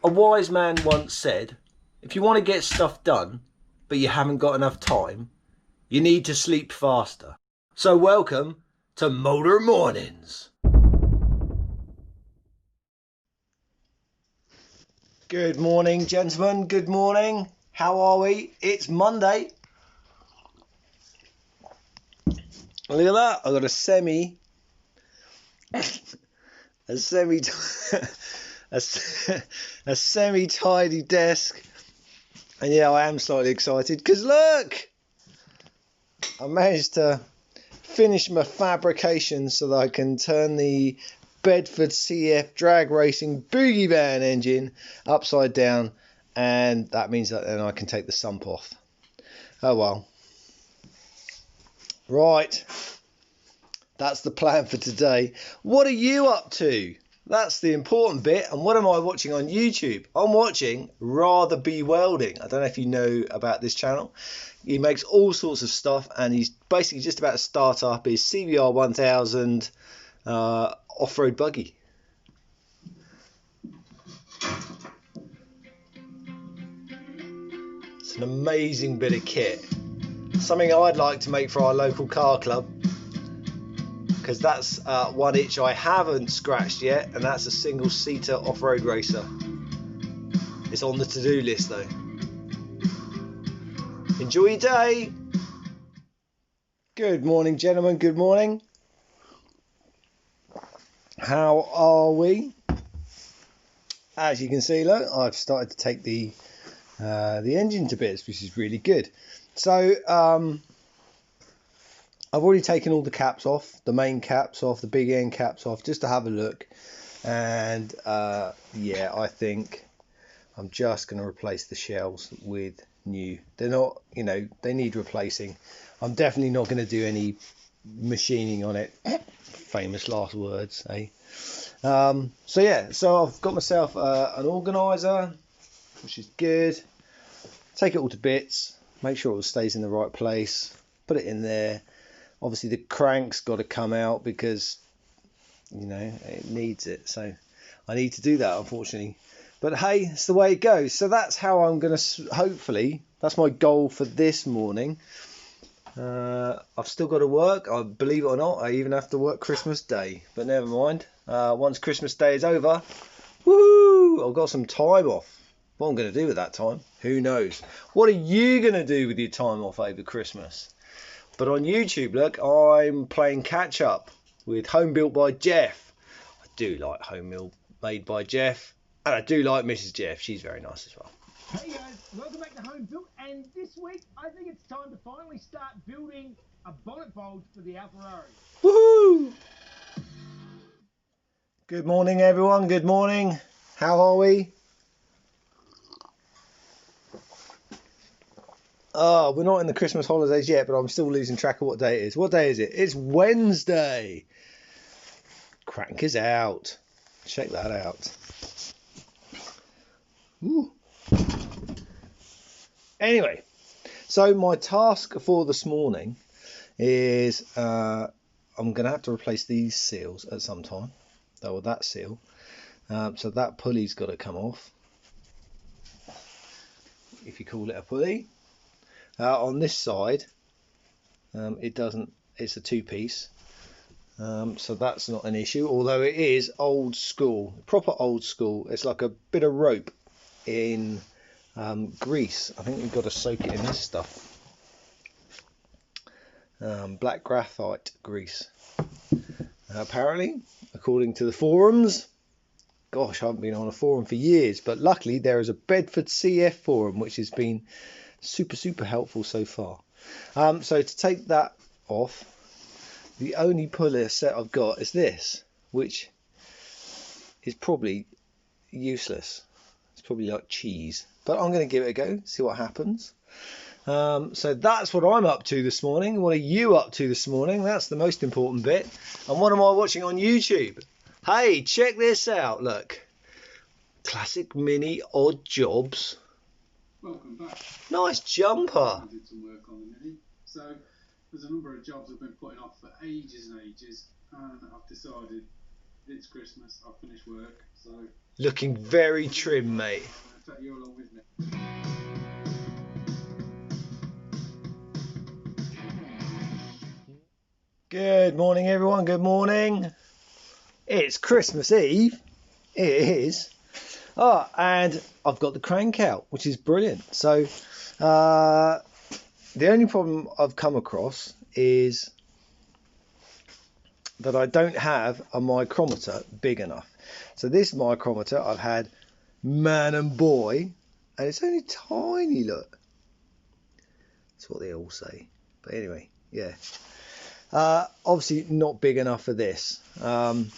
A wise man once said, if you want to get stuff done, but you haven't got enough time, you need to sleep faster. So welcome to Motor Mornings. Good morning, gentlemen. Good morning. How are we? It's Monday. Look at that. I've got a semi-tidy desk. And yeah, I am slightly excited because look, I managed to finish my fabrication so that I can turn the Bedford CF drag racing boogie van engine upside down, and that means that then I can take the sump off. Oh well. Right, that's the plan for today. What are you up to? That's the important bit. And what am I watching on YouTube? I'm watching Rather Be Welding. I don't know if you know about this channel. He makes all sorts of stuff, and he's basically just about to start up his CBR 1000 off-road buggy. It's an amazing bit of kit. Something I'd like to make for our local car club, because that's one itch I haven't scratched yet, and that's a single-seater off-road racer. It's on the to-do list though. Enjoy your day. Good morning, gentlemen. Good morning. How are we? As you can see, look, I've started to take the engine to bits, which is really good. So I've already taken all the caps off, the main caps off, the big end caps off, just to have a look. And yeah, I think I'm just going to replace the shells with new. They're not, you know, they need replacing. I'm definitely not going to do any machining on it. Famous last words, eh? So yeah, so I've got myself an organizer, which is good. Take it all to bits, make sure it stays in the right place, put it in there. Obviously the crank's got to come out because, you know, it needs it. So I need to do that, unfortunately. But hey, it's the way it goes. So that's how I'm going to, hopefully, that's my goal for this morning. I've still got to work. I believe it or not, I even have to work Christmas Day. But never mind. Once Christmas Day is over, woohoo! I've got some time off. What I'm going to do with that time, who knows? What are you going to do with your time off over Christmas? But on YouTube, look, I'm playing catch up with Home Built by Jeff. I do like Home Built made by Jeff, and I do like Mrs. Jeff. She's very nice as well. Hey guys, welcome back to Home Built, and this week I think it's time to finally start building a bonnet bulge for the Alfarari. Woohoo! Good morning, everyone. Good morning. How are we? Oh, we're not in the Christmas holidays yet, but I'm still losing track of what day it is. What day is it? It's Wednesday. Crank is out. Check that out. Ooh. Anyway, so my task for this morning is I'm going to have to replace these seals at some time. Or that seal. So that pulley's got to come off, if you call it a pulley. On this side, it doesn't. It's a two-piece, so that's not an issue. Although it is old school, proper old school. It's like a bit of rope in grease. I think we've got to soak it in this stuff, black graphite grease. Apparently, according to the forums. Gosh, I haven't been on a forum for years, but luckily there is a Bedford CF forum which has been super helpful so far. So to take that off, the only pulley set I've got is this, which is probably useless. It's probably like cheese, but I'm going to give it a go, see what happens. So that's what I'm up to this morning. What are you up to this morning? That's the most important bit. And what am I watching on YouTube? Hey, check this out, look. Classic Mini Odd Jobs. Welcome back. Nice jumper. I did some work on the Mini. So there's a number of jobs I've been putting off for ages and ages, and I've decided it's Christmas. I've finished work, so Looking very trim, mate. I'm going to take you along with me. Good morning, everyone. Good morning. It's Christmas Eve. It is. Oh, and I've got the crank out, which is brilliant. So, the only problem I've come across is that I don't have a micrometer big enough. So this micrometer I've had man and boy, and it's only tiny, look. That's what they all say. But anyway, yeah. Obviously not big enough for this. I've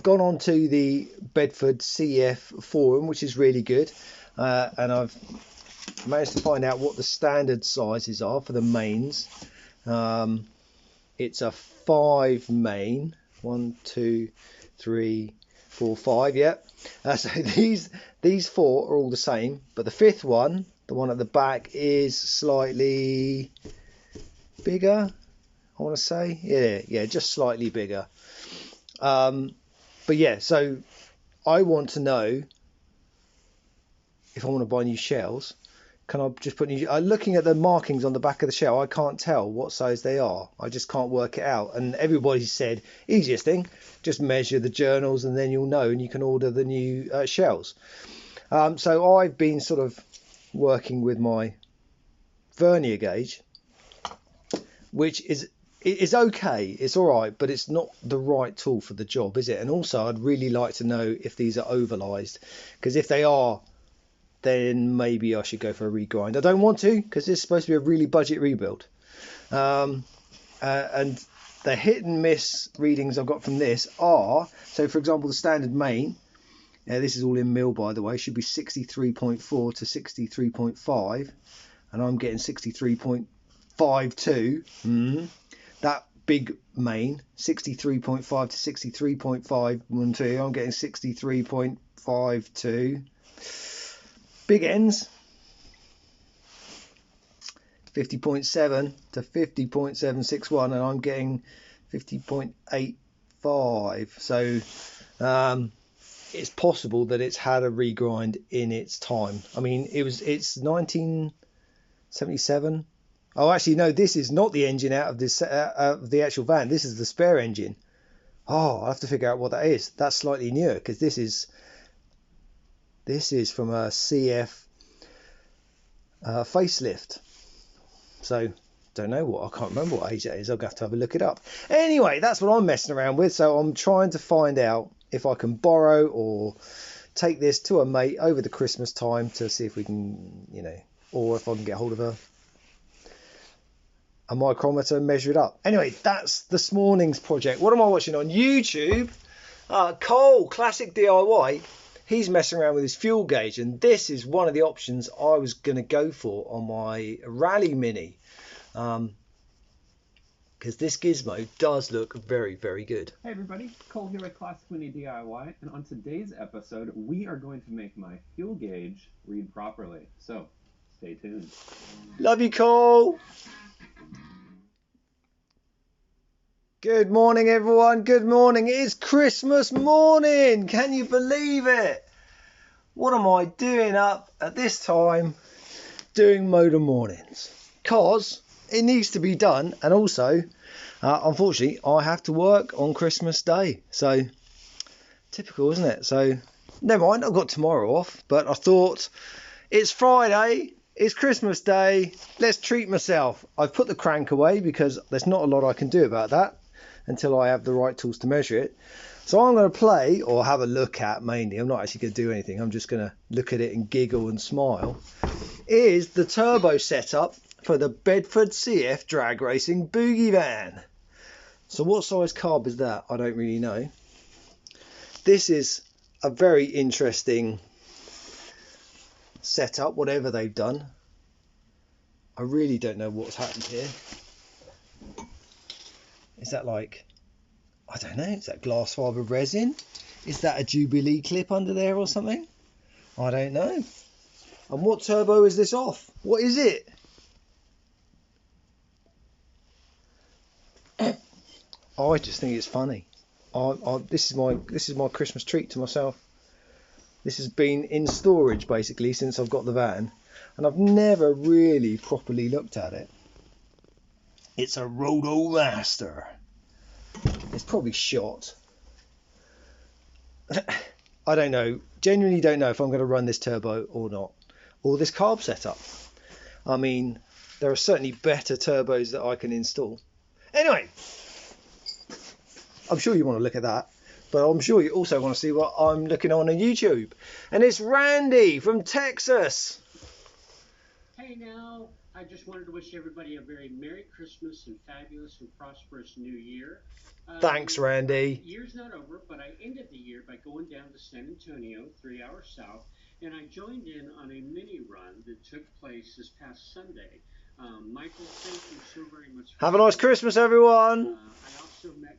gone on to the Bedford CF forum, which is really good. And I've managed to find out what the standard sizes are for the mains. It's a 5 main. 1, 2, 3, 4, 5. Yep. So these 4 are all the same, but the 5th one, the one at the back, is slightly bigger. I want to say, yeah, just slightly bigger. But yeah, so I want to know if I want to buy new shells. Can I just put new? Looking at the markings on the back of the shell, I can't tell what size they are. I just can't work it out. And everybody said, easiest thing, just measure the journals and then you'll know, and you can order the new shells. So I've been sort of working with my vernier gauge, which is okay, it's all right, but it's not the right tool for the job, is it? And also, I'd really like to know if these are overlised, because if they are, then maybe I should go for a regrind. I don't want to, because this is supposed to be a really budget rebuild. And the hit and miss readings I've got from this are, so for example, the standard main, this is all in mil, by the way, should be 63.4 to 63.5, and I'm getting 63.52. That big main, 63.5 to 63.512, I'm getting 63.52. Big ends, 50.7 to 50.761, and I'm getting 50.85. So it's possible that it's had a regrind in its time. I mean, it's 1977. Oh, actually, no, this is not the engine out of this the actual van. This is the spare engine. Oh, I'll have to figure out what that is. That's slightly newer, because this is from a CF facelift. So don't know what, I can't remember what age that is. I'll have to have a look it up. Anyway, that's what I'm messing around with. So I'm trying to find out if I can borrow or take this to a mate over the Christmas time to see if we can, or if I can get hold of a micrometer and measure it up. Anyway, that's this morning's project. What am I watching on YouTube? Cole, Classic DIY. He's messing around with his fuel gauge, and this is one of the options I was going to go for on my Rally Mini, because this gizmo does look very, very good. Hey everybody, Cole here with Classic Mini DIY, and on today's episode we are going to make my fuel gauge read properly, so stay tuned. Love you, Cole. Good morning, everyone. Good morning. It is Christmas morning. Can you believe it? What am I doing up at this time doing motor mornings? Because it needs to be done. And also, unfortunately, I have to work on Christmas Day. So, typical, isn't it? So, never mind. I've got tomorrow off. But I thought, it's Friday. It's Christmas Day. Let's treat myself. I've put the crank away because there's not a lot I can do about that until I have the right tools to measure it. So I'm going to play, or have a look at mainly, I'm not actually going to do anything, I'm just going to look at it and giggle and smile, is the turbo setup for the Bedford CF drag racing boogie van. So what size carb is that? I don't really know. This is a very interesting setup, whatever they've done. I really don't know what's happened here. Is that like, I don't know, is that glass fibre resin? Is that a Jubilee clip under there or something? I don't know. And what turbo is this off? What is it? I just think it's funny. this is my Christmas treat to myself. This has been in storage basically since I've got the van, and I've never really properly looked at it. It's a Roto Master. It's probably shot. I don't know. Genuinely don't know if I'm going to run this turbo or not, or this carb setup. I mean, there are certainly better turbos that I can install. Anyway, I'm sure you want to look at that, but I'm sure you also want to see what I'm looking on YouTube. And it's Randy from Texas. Hey now, I just wanted to wish everybody a very Merry Christmas and fabulous and prosperous New Year. Thanks, Randy. Year's not over, but I ended the year by going down to San Antonio, 3 hours south, and I joined in on a mini run that took place this past Sunday. Michael, thank you so very much. Have a nice Christmas, everyone. I also met